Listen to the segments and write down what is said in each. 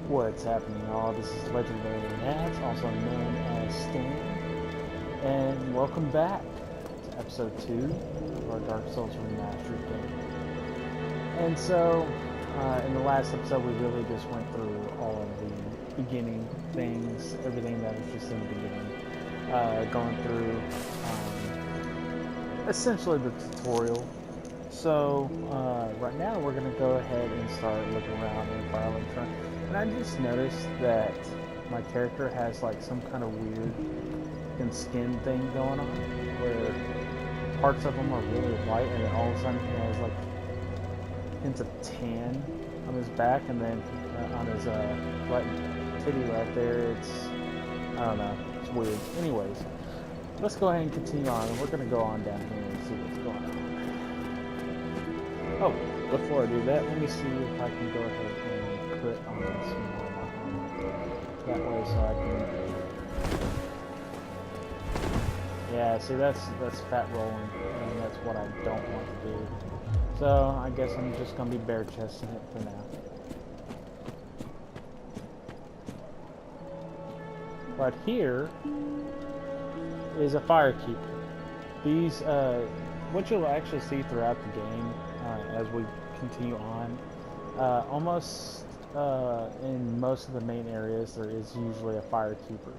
What's happening, y'all? This is Legendary Nats, also known as Stan, and welcome back to episode 2 of our Dark Souls Remastered game. And so, in the last episode, we really just went through all of the beginning things, everything that was just in the beginning, going through essentially the tutorial. So, right now we're going to go ahead and start looking around in Firelonk. And I just noticed that my character has like some kind of weird skin thing going on, where parts of him are really white, and then all of a sudden he has like hints of tan on his back, and then on his right titty right there, it's, I don't know, it's weird. Anyways, let's go ahead and continue on, and we're going to go on down here and see what's going on. Oh, before I do that, let me see if I can go ahead and put on some more of my armor. That way, so I can. Yeah, see, that's fat rolling, and that's what I don't want to do. So I guess I'm just gonna be bare chesting it for now. Right here is a firekeeper. These, what you'll actually see throughout the game. As we continue on, almost in most of the main areas there is usually a firekeeper.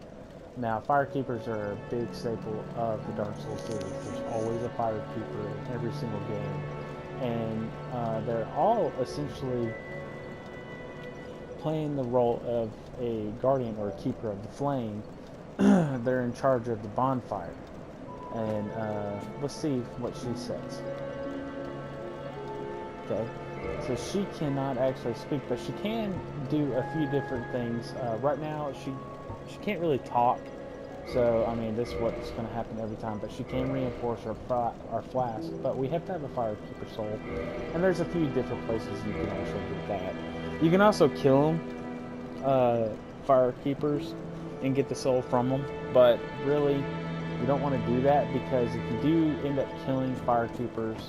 Now, firekeepers are a big staple of the Dark Souls series. There's always a firekeeper in every single game, and they're all essentially playing the role of a guardian or a keeper of the flame. They're in charge of the bonfire, and let's see what she says. Okay, so she cannot actually speak, but she can do a few different things. Right now, she can't really talk, so I mean, this is what's going to happen every time. But she can reinforce our flask. But we have to have a firekeeper soul, and there's a few different places you can actually get that. You can also kill them, firekeepers, and get the soul from them. But really, you don't want to do that, because if you do end up killing firekeepers,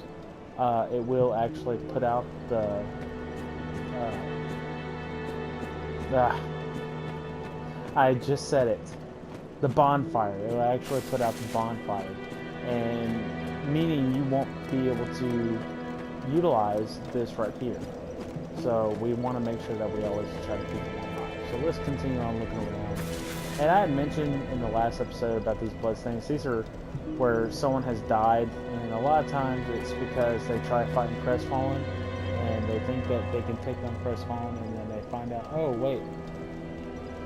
it will actually put out the I just said it. The bonfire. It will actually put out the bonfire, and meaning you won't be able to utilize this right here. So we want to make sure that we always try to keep it alive. So let's continue on looking around. And I had mentioned in the last episode about these bloodstains. These are where someone has died, and a lot of times it's because they try fighting Crestfallen, and they think that they can take on Crestfallen, and then they find out, oh wait,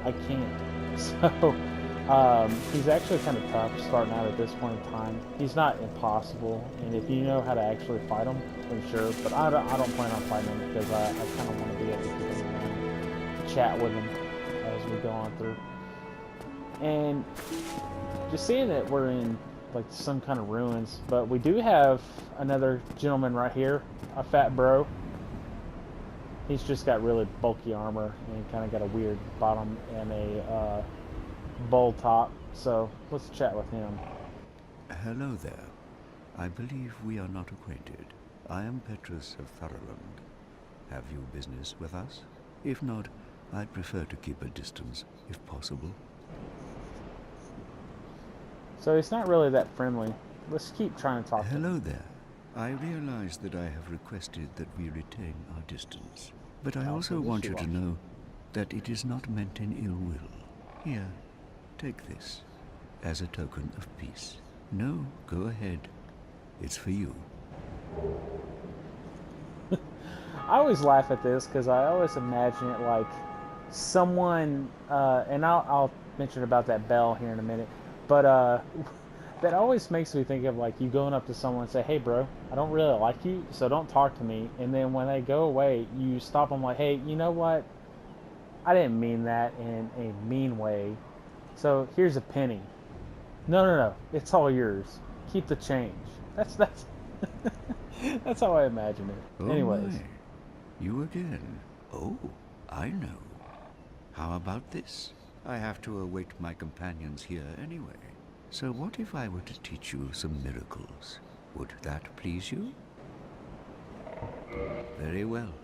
I can't. So he's actually kind of tough starting out at this point in time. He's not impossible, and if you know how to actually fight him, then sure. But I don't plan on fighting him, because I kind of want to be able to keep him around, to chat with him as we go on through. And just seeing that we're in like some kind of ruins, but we do have another gentleman right here, a fat bro. He's just got really bulky armor and kind of got a weird bottom and a bowl top. So let's chat with him. Hello there. I believe we are not acquainted. I am Petrus of Firelonk. Have you business with us? If not, I'd prefer to keep a distance, if possible. So he's not really that friendly. Let's keep trying to talk to him. Hello there. I realize that I have requested that we retain our distance, but I also want you to know that it is not meant in ill will. Here, take this as a token of peace. No, go ahead. It's for you. I always laugh at this, because I always imagine it like someone, and I'll mention about that bell here in a minute. But that always makes me think of like you going up to someone and say, hey bro, I don't really like you, so don't talk to me. And then when they go away, you stop them like, hey, you know what? I didn't mean that in a mean way. So here's a penny. No. It's all yours. Keep the change. That's that's how I imagine it. Oh Anyways. my. You again. Oh, I know. How about this? I have to await my companions here anyway. So what if I were to teach you some miracles? Would that please you? Very well.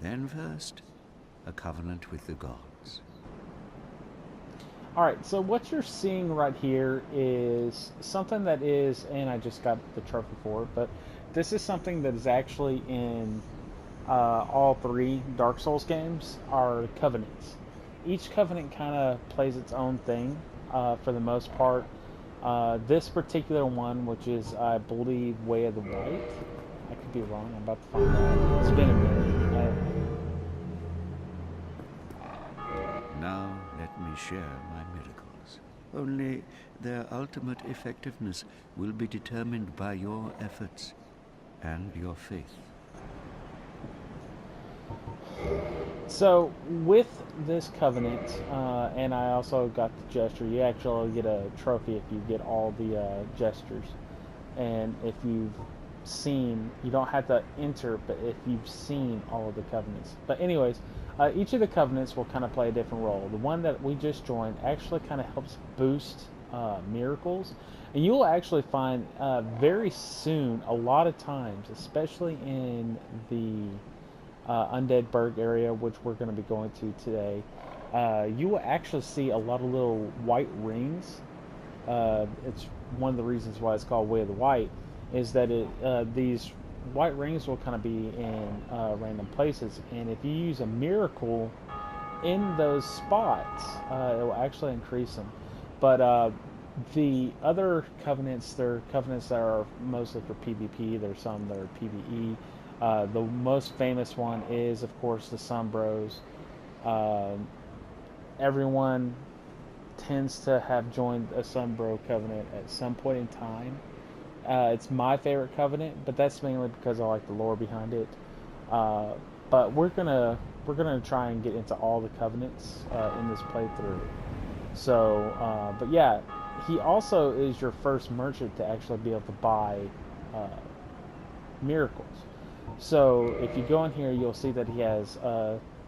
Then first, a covenant with the gods. Alright, so what you're seeing right here is something that is, and I just got the trophy for it, but this is something that is actually in all three Dark Souls games, are covenants. Each covenant kind of plays its own thing for the most part. This particular one, which is, I believe, Way of the White. I could be wrong, I'm about to find out. It's been a minute. Now let me share my miracles. Only their ultimate effectiveness will be determined by your efforts and your faith. So, with this covenant, and I also got the gesture, you actually get a trophy if you get all the gestures. And if you've seen, you don't have to enter, but if you've seen all of the covenants. But anyways, each of the covenants will kind of play a different role. The one that we just joined actually kind of helps boost miracles. And you will actually find very soon, a lot of times, especially in the Undead Burg area, which we're going to be going to today, you will actually see a lot of little white rings. It's one of the reasons why it's called Way of the White, is that these white rings will kind of be in random places, and if you use a miracle in those spots, it will actually increase them. But the other covenants, they're covenants that are mostly for PvP. There's some that are PvE. The most famous one is, of course, the Sunbros. Everyone tends to have joined a Sunbro covenant at some point in time. It's my favorite covenant, but that's mainly because I like the lore behind it. But we're gonna try and get into all the covenants in this playthrough. So, but yeah, he also is your first merchant to actually be able to buy miracles. So if you go in here, you'll see that he has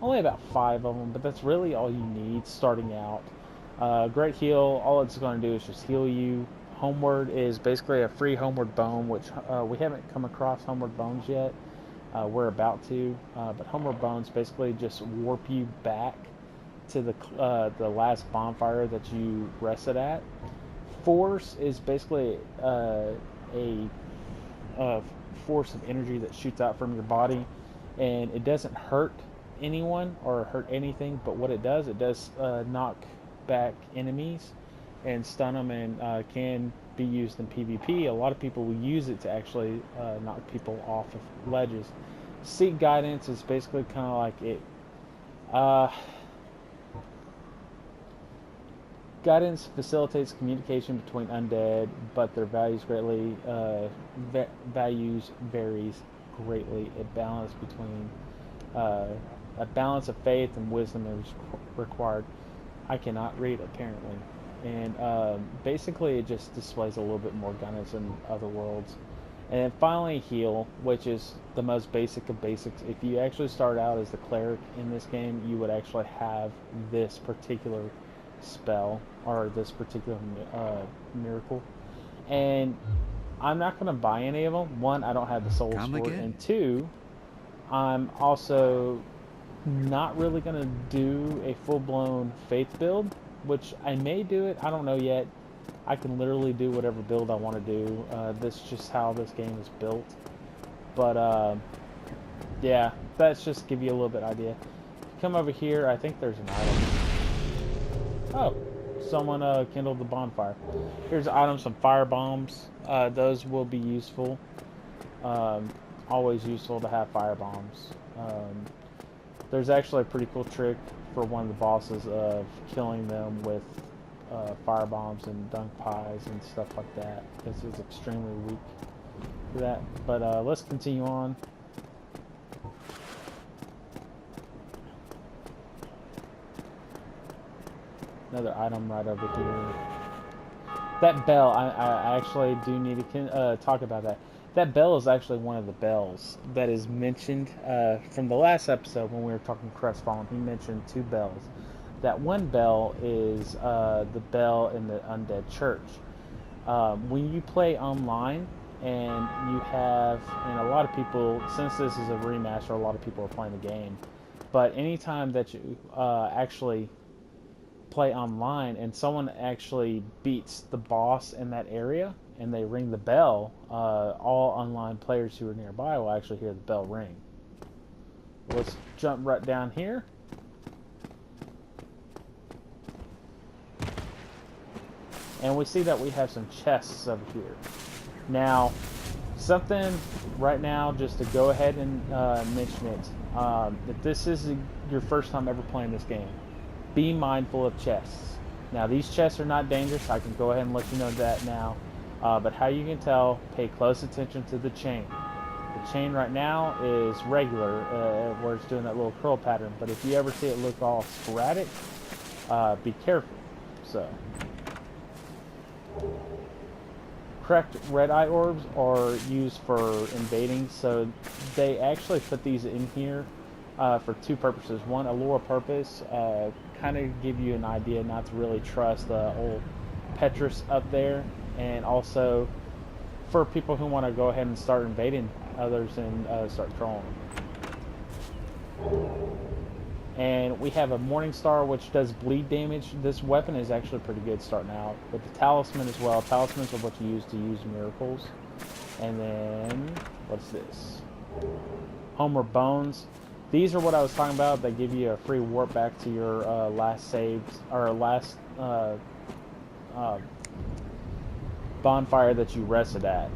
only about 5 of them, but that's really all you need starting out. Great Heal, all it's going to do is just heal you. Homeward is basically a free Homeward Bone, which we haven't come across Homeward Bones yet. We're about to, but Homeward Bones basically just warp you back to the last bonfire that you rested at. Force is basically a force of energy that shoots out from your body, and it doesn't hurt anyone or hurt anything, but what it does knock back enemies and stun them, and can be used in PvP. A lot of people will use it to actually knock people off of ledges. Seek Guidance is basically kind of like it. Guidance facilitates communication between undead, but their values varies greatly. A balance of faith and wisdom is required. I cannot read, apparently. And basically it just displays a little bit more guidance than other worlds. And then finally, Heal, which is the most basic of basics. If you actually start out as the cleric in this game, you would actually have this particular spell or this particular miracle. And I'm not going to buy any of them. One, I don't have the souls for it, and two, I'm also not really going to do a full-blown faith build, which I may do it. I don't know yet. I can literally do whatever build I want to do. This is just how this game is built. But yeah, that's just to give you a little bit of idea. Come over here. I think there's an item. Oh, someone kindled the bonfire. Here's an item, some fire bombs. Those will be useful. Always useful to have fire bombs. There's actually a pretty cool trick for one of the bosses of killing them with fire bombs and dunk pies and stuff like that. This is extremely weak for that. But let's continue on. Another item right over here. That bell, I actually do need to talk about that. That bell is actually one of the bells that is mentioned from the last episode when we were talking Crestfallen. He mentioned 2 bells. That one bell is the bell in the Undead Church. When you play online and you have, and a lot of people, since this is a remaster, a lot of people are playing the game. But anytime that you actually play online and someone actually beats the boss in that area and they ring the bell, all online players who are nearby will actually hear the bell ring. Let's jump right down here. And we see that we have some chests over here. Now, something right now, just to go ahead and mention it, if this is your first time ever playing this game, be mindful of chests. Now, these chests are not dangerous. I can go ahead and let you know that now. But how you can tell, pay close attention to the chain. The chain right now is regular, where it's doing that little curl pattern. But if you ever see it look all sporadic, be careful. So, correct red eye orbs are used for invading. So they actually put these in here for two purposes. One, a lore purpose, kind of give you an idea not to really trust the old Petrus up there, and also for people who want to go ahead and start invading others and start trolling. And we have a Morning Star, which does bleed damage. This weapon is actually pretty good starting out. With the Talisman as well. Talismans are what you use to use miracles. And then, what's this? Homeward Bones. These are what I was talking about. They give you a free warp back to your last saves, or last bonfire that you rested at.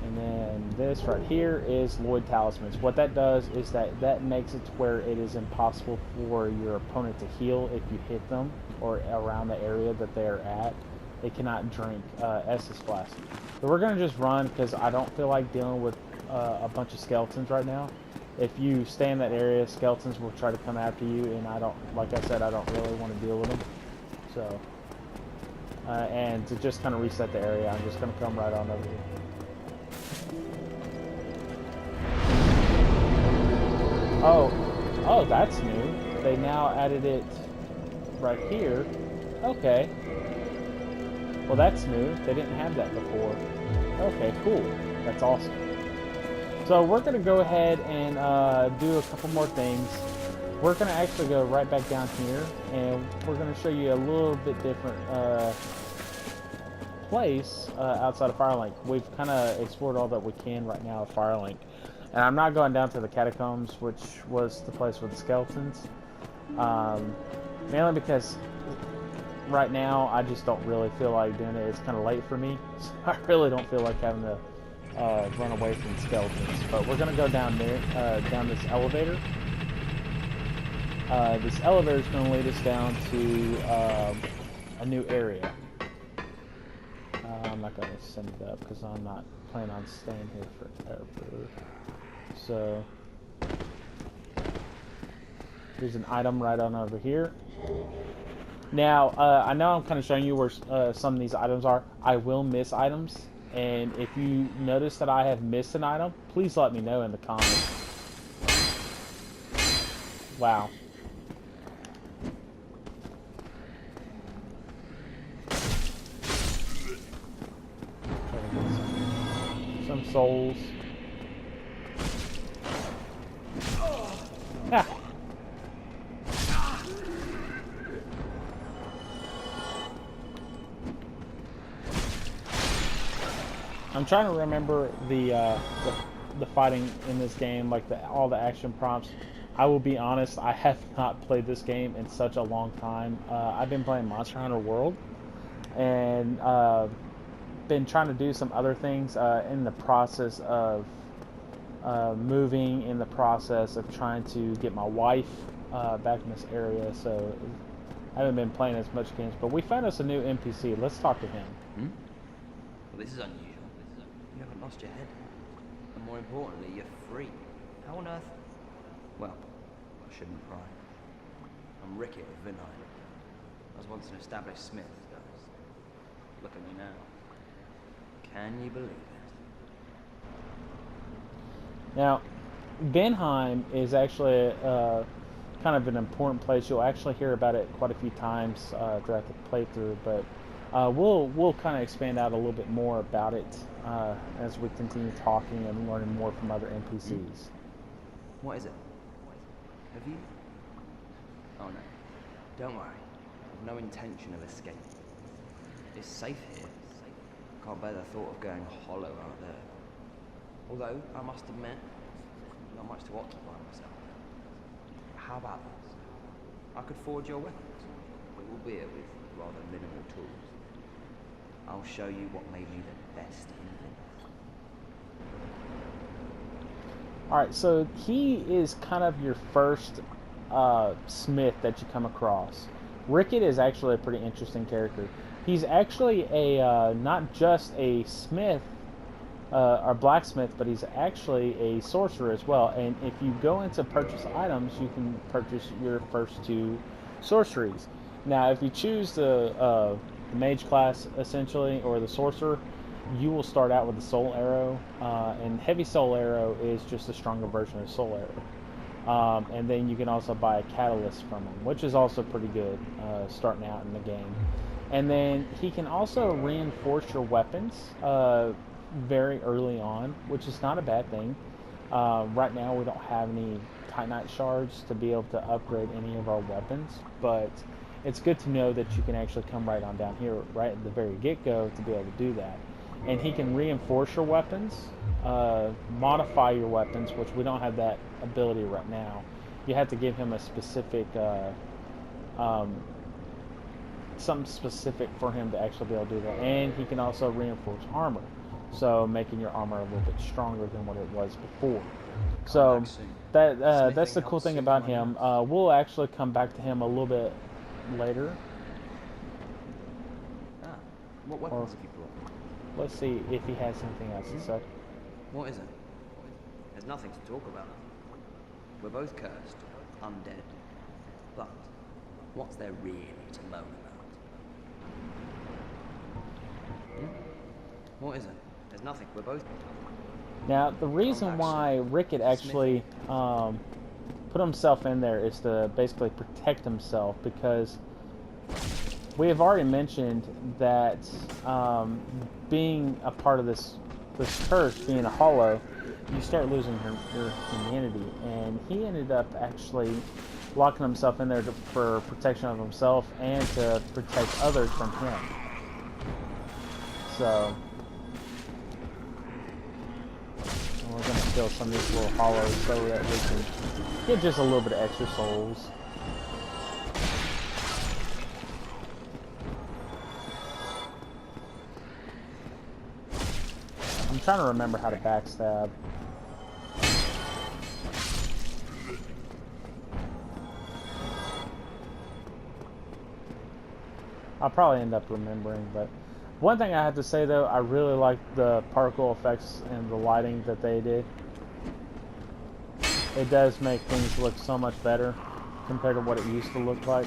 And then this right here is Lloyd Talismans. What that does is that makes it to where it is impossible for your opponent to heal if you hit them or around the area that they are at. They cannot drink Estus Flask. So we're going to just run because I don't feel like dealing with a bunch of skeletons right now. If you stay in that area, skeletons will try to come after you, and I don't, like I said, I don't really want to deal with them. So, and to just kind of reset the area, I'm just going to come right on over here. Oh, that's new. They now added it right here. Okay. Well, that's new. They didn't have that before. Okay, cool. That's awesome. So we're going to go ahead and do a couple more things. We're going to actually go right back down here, and we're going to show you a little bit different place outside of Firelonk. We've kind of explored all that we can right now at Firelonk. And I'm not going down to the catacombs, which was the place with the skeletons. Mainly because right now I just don't really feel like doing it. It's kind of late for me, so I really don't feel like having to run away from the skeletons. But we're going to go down there, down this elevator. This elevator is going to lead us down to a new area. I'm not going to send it up because I'm not planning on staying here forever. So there's an item right on over here. Now, I know I'm kind of showing you where some of these items are. I will miss items, and if you notice that I have missed an item, please let me know in the comments. Wow. Some souls. Ah. I'm trying to remember the fighting in this game, like all the action prompts. I will be honest, I have not played this game in such a long time. I've been playing Monster Hunter World, and been trying to do some other things in the process of moving, in the process of trying to get my wife back in this area, so I haven't been playing as much games. But we found us a new NPC. Let's talk to him. Well, this is unusual. You haven't lost your head. And more importantly, you're free. How on earth? Well, I shouldn't pry. I'm Rickett of Vinheim. I was once an established smith, guys. Look at me now. Can you believe it? Now, Bandai is actually kind of an important place. You'll actually hear about it quite a few times throughout the playthrough, but we'll kind of expand out a little bit more about it as we continue talking and learning more from other NPCs. What is it? Have you? Oh no. Don't worry. I've no intention of escape. It's safe here. Can't bear the thought of going hollow out there. Although, I must admit, not much to occupy myself. How about this? I could forge your weapons, albeit with rather minimal tools. I'll show you what made me the best inventor. Alright, so he is kind of your first smith that you come across. Rickett is actually a pretty interesting character. He's actually a not just a smith or blacksmith, but he's actually a sorcerer as well. And if you go into purchase items, you can purchase your first 2 sorceries. Now, if you choose the mage class, essentially, or the sorcerer, you will start out with the soul arrow, and heavy soul arrow is just a stronger version of soul arrow. And then you can also buy a catalyst from him, which is also pretty good starting out in the game. And then he can also reinforce your weapons very early on, which is not a bad thing. Right now we don't have any Titanite shards to be able to upgrade any of our weapons, but it's good to know that you can actually come right on down here right at the very get-go to be able to do that. And he can reinforce your weapons, modify your weapons, which we don't have that ability right now. You have to give him a specific something specific for him to actually be able to do that. And he can also reinforce armor, so making your armor a little bit stronger than what it was before. So that's the cool thing about him. We'll actually come back to him a little bit later. What weapons have you brought? Let's see if he has anything else to say. What is it? There's nothing to talk about. We're both cursed, undead. But what's there really to moan about? What is it? There's nothing. We're both... Now, the reason why Rickett actually put himself in there is to basically protect himself, because we have already mentioned that being a part of this curse, being a hollow, you start losing your humanity, and he ended up actually locking himself in there for protection of himself and to protect others from him. So we're going to kill some of these little hollows so that we can get just a little bit of extra souls. I'm trying to remember how to backstab. I'll probably end up remembering, but one thing I have to say though, I really like the particle effects and the lighting that they did. It does make things look so much better compared to what it used to look like.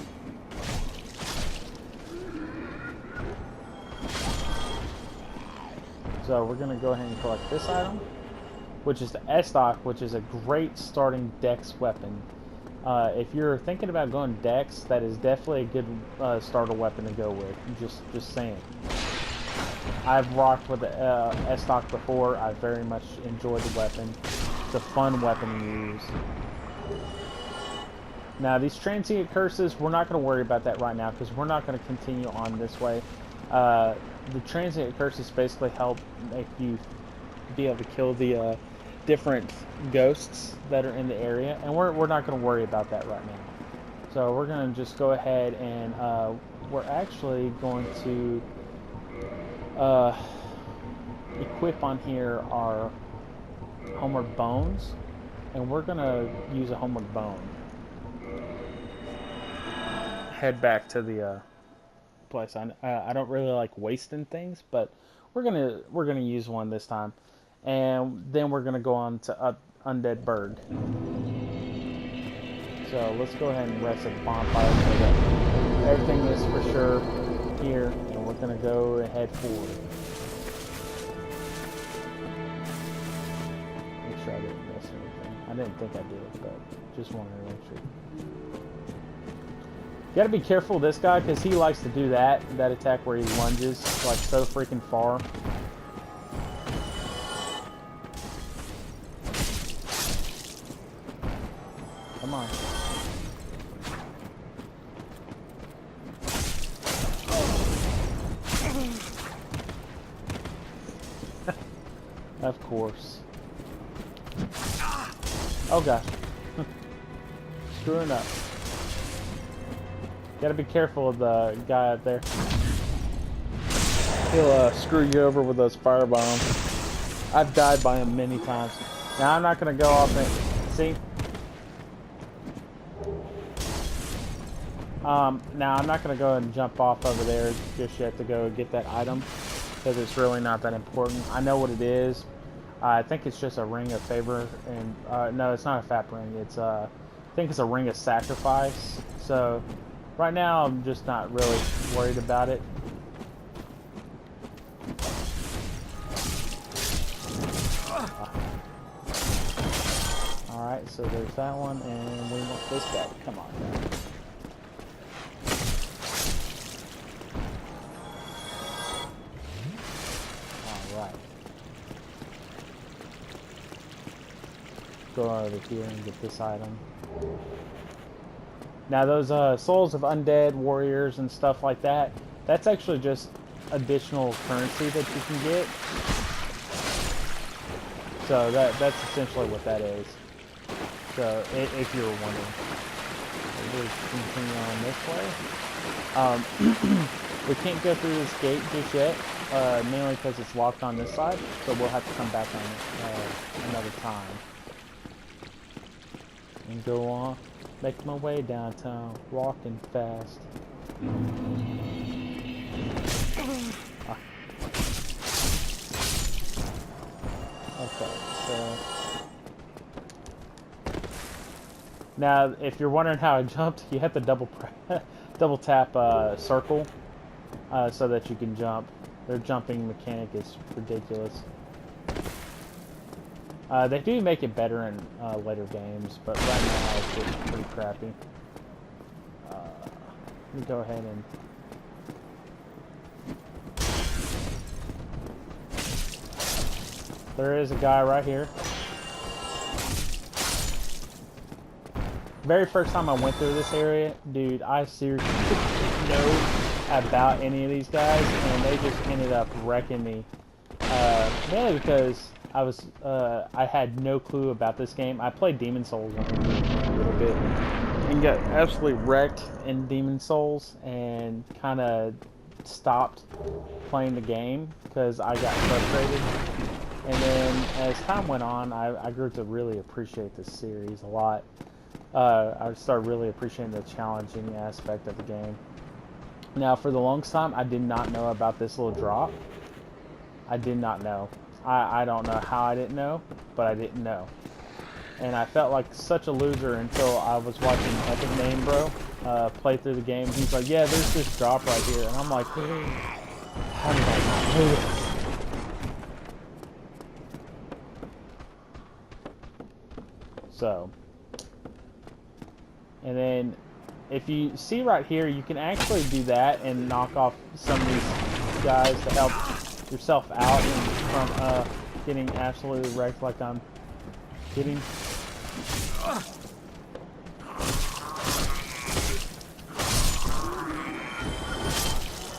So we're going to go ahead and collect this item, which is the S-Stock, which is a great starting dex weapon. If you're thinking about going dex, that is definitely a good starter weapon to go with. Just saying. I've rocked with the S-Stock before. I very much enjoyed the weapon. It's a fun weapon to use. Now, these transient curses, we're not going to worry about that right now because we're not going to continue on this way. The transient curses basically help make you be able to kill the different ghosts that are in the area, and we're not going to worry about that right now. So we're going to just go ahead and we're actually going to equip on here our homeward bones, and we're going to use a homeward bone. Head back to the place. I don't really like wasting things, but we're gonna use one this time, and then we're gonna go on to Undead Burg. So let's go ahead and rest at the bonfire so that everything is for sure here, and we're gonna go ahead forward. Make sure I didn't miss anything. I didn't think I did, but just wanted to make sure. You gotta be careful of this guy because he likes to do that attack where he lunges like so freaking far. Come on. Of course. Oh gosh. Screwing up. Gotta be careful of the guy out there. He'll screw you over with those fire bombs. I've died by him many times. Now I'm not gonna go off and see. Now I'm not gonna go and jump off over there just yet to go get that item, because it's really not that important. I know what it is. I think it's just a ring of favor, and no, it's not a fat ring. It's I think it's a ring of sacrifice. So right now I'm just not really worried about it. Alright, so there's that one, and we want this guy. Come on, guys. Alright. Go over here and get this item. Now those souls of undead warriors and stuff like that, that's actually just additional currency that you can get. So that's essentially what that is. So if you were wondering, we'll continue on this way. We can't go through this gate just yet, mainly because it's locked on this side. So we'll have to come back on it another time. And go on, make my way downtown, walking fast. Okay, so now if you're wondering how I jumped, you have to double tap circle so that you can jump. Their jumping mechanic is ridiculous. They do make it better in later games, but right now it's just pretty crappy. Let me go ahead and there is a guy right here. Very first time I went through this area, dude, I seriously didn't know about any of these guys, and they just ended up wrecking me. Mainly because I had no clue about this game. I played Demon Souls a little bit and got absolutely wrecked in Demon Souls and kind of stopped playing the game because I got frustrated. And then as time went on, I grew to really appreciate this series a lot. I started really appreciating the challenging aspect of the game. Now, for the longest time, I did not know about this little drop. I did not know. I don't know how I didn't know, but I didn't know. And I felt like such a loser until I was watching Epic Name Bro play through the game. He's like, yeah, there's this drop right here. And I'm like, how did I not know this? So, and then if you see right here, you can actually do that and knock off some of these guys to help yourself out from getting absolutely wrecked like I'm getting.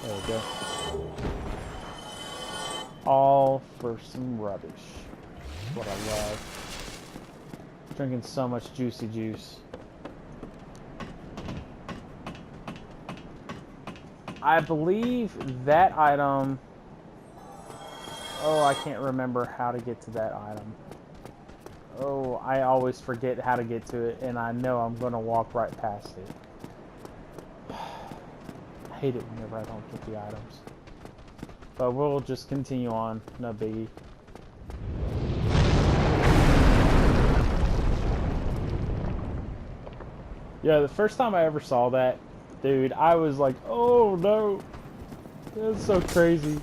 There we go. All for some rubbish. That's what I love. Drinking so much juicy juice. I believe that item... Oh, I can't remember how to get to that item. Oh, I always forget how to get to it, and I know I'm going to walk right past it. I hate it whenever I don't get the items. But we'll just continue on, no biggie. Yeah, the first time I ever saw that, dude, I was like, oh no, that's so crazy.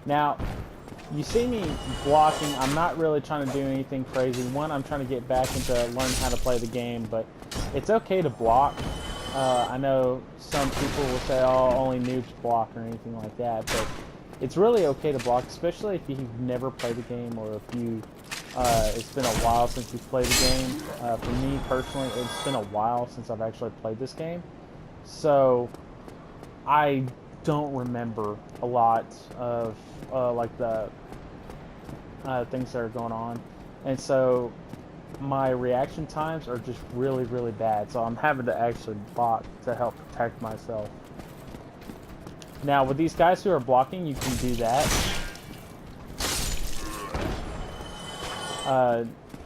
Now, you see me blocking. I'm not really trying to do anything crazy. One, I'm trying to get back into learn how to play the game, but it's okay to block. I know some people will say, oh, only noobs block or anything like that, but it's really okay to block, especially if you've never played the game or if you It's been a while since you've played the game. For me personally, it's been a while since I've actually played this game. So I don't remember a lot of like the things that are going on. And so my reaction times are just really, really bad. So I'm having to actually block to help protect myself. Now, with these guys who are blocking, you can do that.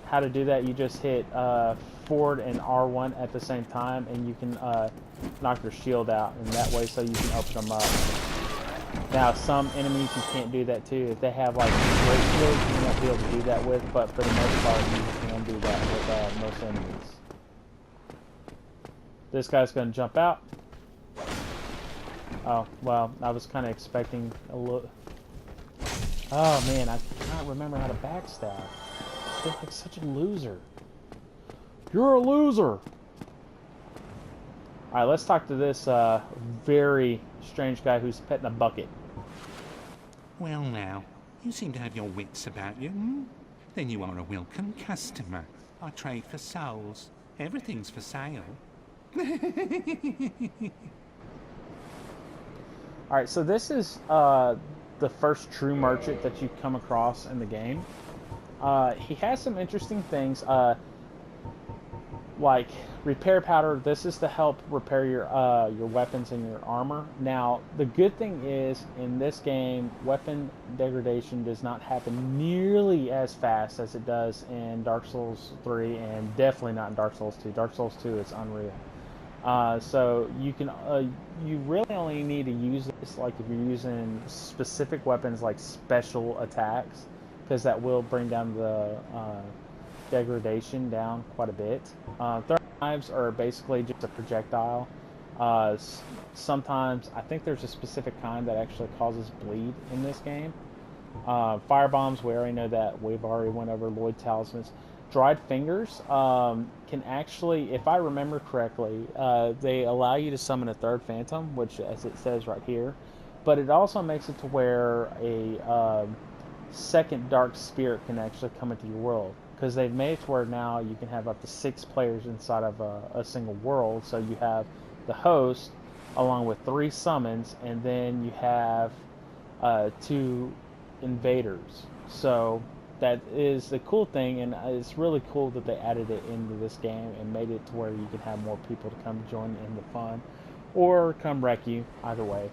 How to do that, you just hit forward and R1 at the same time, and you can knock your shield out, and that way so you can open them up. Now, some enemies you can't do that too. If they have like great shields, you won't be able to do that with, but for the most part, you can do that with most enemies. This guy's going to jump out. Oh, well, I was kind of expecting a little... Oh, man, I cannot remember how to backstab. I feel like such a loser. You're a loser! Alright, let's talk to this very strange guy who's petting a bucket. Well now, you seem to have your wits about you, hmm? Then you are a welcome customer. I trade for souls. Everything's for sale. Alright, so this is the first true merchant that you come across in the game. He has some interesting things, like repair powder. This is to help repair your weapons and your armor. Now, the good thing is, in this game, weapon degradation does not happen nearly as fast as it does in Dark Souls 3, and definitely not in Dark Souls 2. Dark Souls 2 is unreal. So you can, you really only need to use this like if you're using specific weapons like special attacks, because that will bring down the degradation down quite a bit. Throwing knives are basically just a projectile. Sometimes I think there's a specific kind that actually causes bleed in this game. Fire bombs, we already know that. We've already went over Lloyd talismans. Dried fingers can actually, if I remember correctly, they allow you to summon a third phantom, which, as it says right here, but it also makes it to where a second dark spirit can actually come into your world, because they've made it to where now you can have up to 6 players inside of a single world. So you have the host along with 3 summons, and then you have 2 invaders. So that is the cool thing, and it's really cool that they added it into this game and made it to where you can have more people to come join in the fun or come wreck you, either way.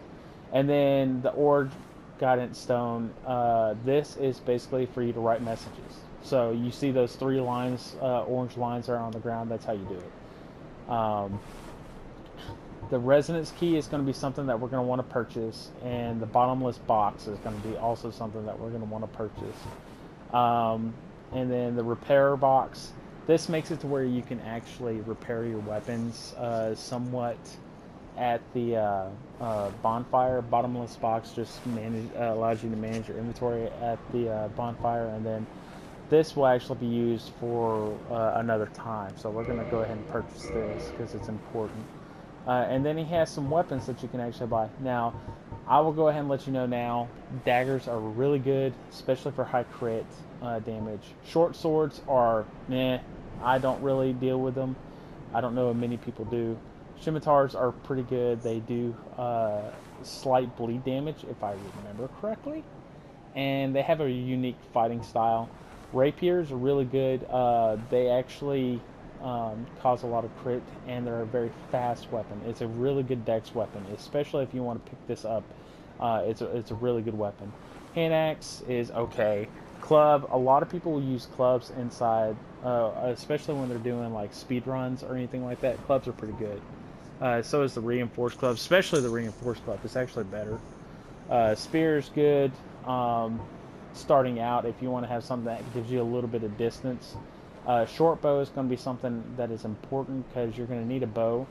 And then the Org Guidance Stone, this is basically for you to write messages. So you see those 3 lines, orange lines are on the ground, that's how you do it. The Resonance Key is going to be something that we're going to want to purchase, and the Bottomless Box is going to be also something that we're going to want to purchase. And then the Repair Box, this makes it to where you can actually repair your weapons somewhat at the Bonfire. Bottomless Box just allows you to manage your inventory at the Bonfire, and then this will actually be used for another time. So we're going to go ahead and purchase this because it's important. And then he has some weapons that you can actually buy. Now, I will go ahead and let you know now, daggers are really good, especially for high crit damage. Short swords are, I don't really deal with them. I don't know if many people do. Scimitars are pretty good. They do slight bleed damage, if I remember correctly. And they have a unique fighting style. Rapiers are really good. They actually cause a lot of crit, and they're a very fast weapon. It's a really good dex weapon, especially if you want to pick this up. It's a really good weapon. Hand axe is okay. Club, a lot of people will use clubs inside, especially when they're doing like speed runs or anything like that. Clubs are pretty good. So is the reinforced club, especially the reinforced club. It's actually better. Spear is good. Starting out, if you want to have something that gives you a little bit of distance. Short bow is going to be something that is important because you're going to need a bow,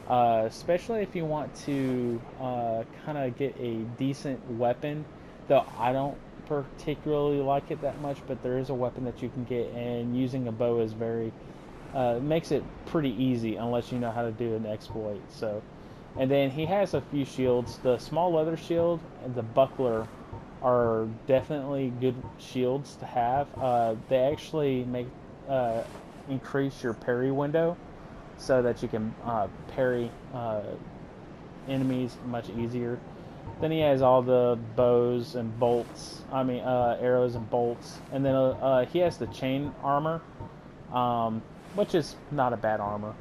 especially if you want to kind of get a decent weapon. Though I don't particularly like it that much, but there is a weapon that you can get, and using a bow is very makes it pretty easy unless you know how to do an exploit. So, and then he has a few shields. The small leather shield and the buckler are definitely good shields to have. They actually make increase your parry window so that you can parry enemies much easier. Then he has all the bows and bolts, arrows and bolts. And then he has the chain armor, which is not a bad armor.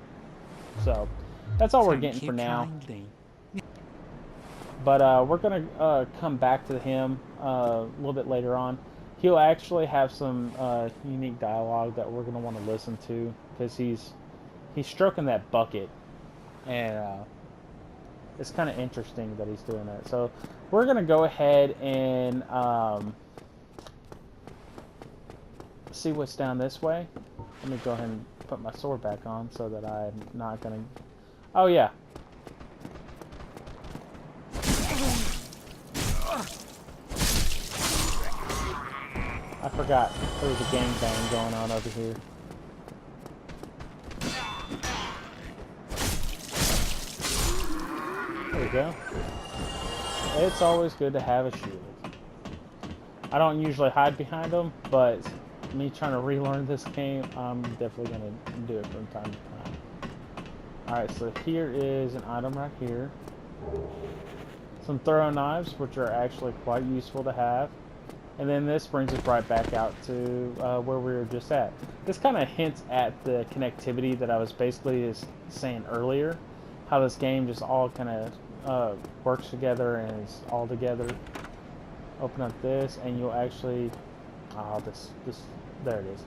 So that's all we're getting for now. But we're going to come back to him a little bit later on. He'll actually have some unique dialogue that we're going to want to listen to, because he's stroking that bucket. And it's kind of interesting that he's doing that. So we're going to go ahead and see what's down this way. Let me go ahead and put my sword back on so that I'm not going to... Oh, yeah. I forgot there was a gangbang going on over here. There we go. It's always good to have a shield. I don't usually hide behind them, but me trying to relearn this game, I'm definitely going to do it from time to time. Alright, so here is an item right here. Some throw knives, which are actually quite useful to have. And then this brings us right back out to where we were just at. This kind of hints at the connectivity that I was basically just saying earlier. How this game just all kind of works together and is all together. Open up this and you'll actually... there it is.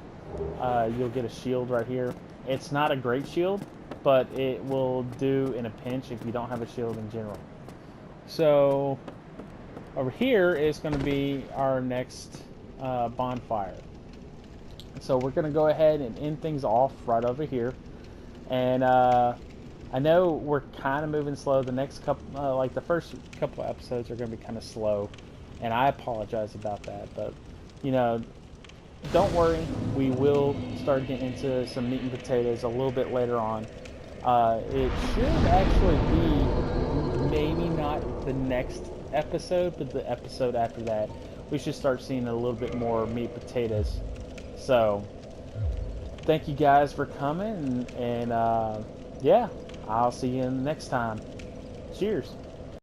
You'll get a shield right here. It's not a great shield, but it will do in a pinch if you don't have a shield in general. So... over here is going to be our next bonfire. So we're going to go ahead and end things off right over here. And I know we're kind of moving slow. The next couple, like the first couple of episodes are going to be kind of slow. And I apologize about that. But, you know, don't worry. We will start getting into some meat and potatoes a little bit later on. It should actually be maybe not the next episode, but the episode after that, we should start seeing a little bit more meat potatoes. So thank you guys for coming, and yeah, I'll see you next time. Cheers.